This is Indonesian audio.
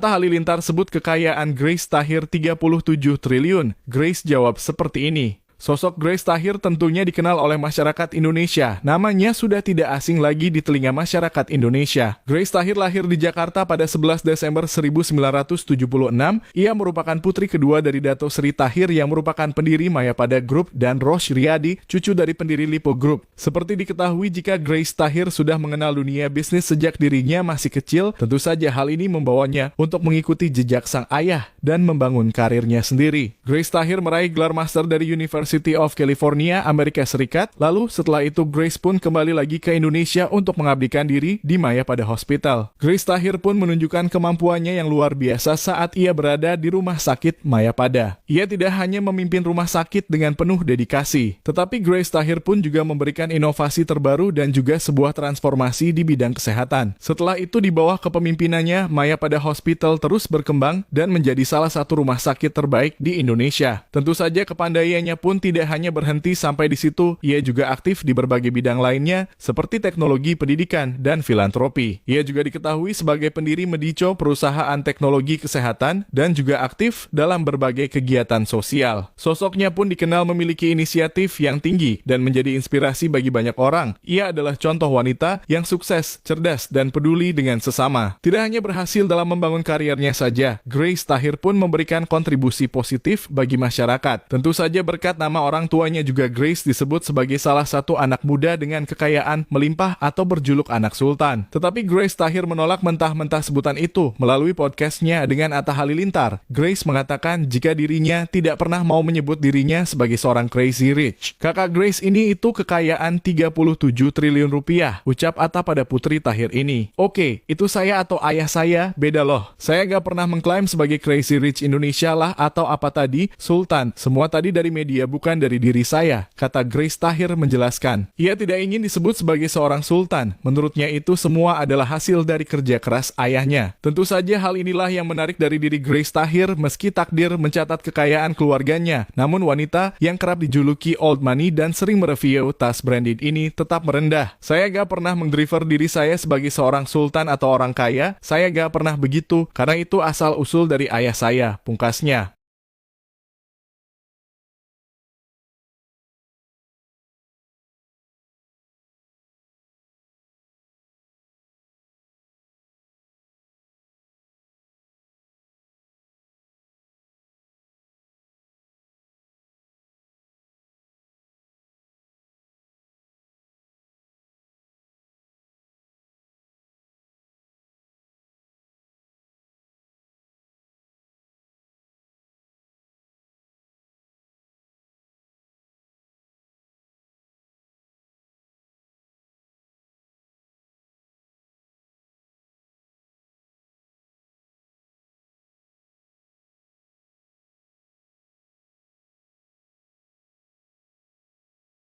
Atta Halilintar sebut kekayaan Grace Tahir 37 triliun. Grace jawab seperti ini. Sosok Grace Tahir tentunya dikenal oleh masyarakat Indonesia. Namanya sudah tidak asing lagi di telinga masyarakat Indonesia. Grace Tahir lahir di Jakarta pada 11 Desember 1976. Ia merupakan putri kedua dari Dato Sri Tahir yang merupakan pendiri Mayapada Group dan Rosh Riyadi, cucu dari pendiri Lipo Group. Seperti diketahui jika Grace Tahir sudah mengenal dunia bisnis sejak dirinya masih kecil, tentu saja hal ini membawanya untuk mengikuti jejak sang ayah dan membangun karirnya sendiri. Grace Tahir meraih gelar master dari University of California, Amerika Serikat. Lalu setelah itu Grace pun kembali lagi ke Indonesia untuk mengabdikan diri di Mayapada Hospital. Grace Tahir pun menunjukkan kemampuannya yang luar biasa saat ia berada di rumah sakit Mayapada. Ia tidak hanya memimpin rumah sakit dengan penuh dedikasi, tetapi Grace Tahir pun juga memberikan inovasi terbaru dan juga sebuah transformasi di bidang kesehatan. Setelah itu di bawah kepemimpinannya, Mayapada Hospital terus berkembang dan menjadi salah satu rumah sakit terbaik di Indonesia. Tentu saja kepandaiannya pun tidak hanya berhenti sampai di situ, ia juga aktif di berbagai bidang lainnya seperti teknologi pendidikan dan filantropi. Ia juga diketahui sebagai pendiri Medico, perusahaan teknologi kesehatan, dan juga aktif dalam berbagai kegiatan sosial. Sosoknya pun dikenal memiliki inisiatif yang tinggi dan menjadi inspirasi bagi banyak orang. Ia adalah contoh wanita yang sukses, cerdas, dan peduli dengan sesama. Tidak hanya berhasil dalam membangun karirnya saja, Grace Tahir pun memberikan kontribusi positif bagi masyarakat. Tentu saja berkat nama orang tuanya juga Grace disebut sebagai salah satu anak muda dengan kekayaan melimpah atau berjuluk anak sultan. Tetapi Grace Tahir menolak mentah-mentah sebutan itu melalui podcastnya dengan Atta Halilintar. Grace mengatakan jika dirinya tidak pernah mau menyebut dirinya sebagai seorang crazy rich. Kakak Grace ini itu kekayaan 37 triliun rupiah, ucap Atta pada putri Tahir ini. Oke, itu saya atau ayah saya, beda loh. Saya gak pernah mengklaim sebagai crazy rich Indonesia lah atau apa tadi, sultan. Semua tadi dari media bukan dari diri saya, kata Grace Tahir menjelaskan. Ia tidak ingin disebut sebagai seorang sultan. Menurutnya itu semua adalah hasil dari kerja keras ayahnya. Tentu saja hal inilah yang menarik dari diri Grace Tahir meski takdir mencatat kekayaan keluarganya. Namun wanita yang kerap dijuluki old money dan sering mereview tas branded ini tetap merendah. Saya gak pernah mengdriver diri saya sebagai seorang sultan atau orang kaya. Saya gak pernah begitu karena itu asal usul dari ayah saya, pungkasnya.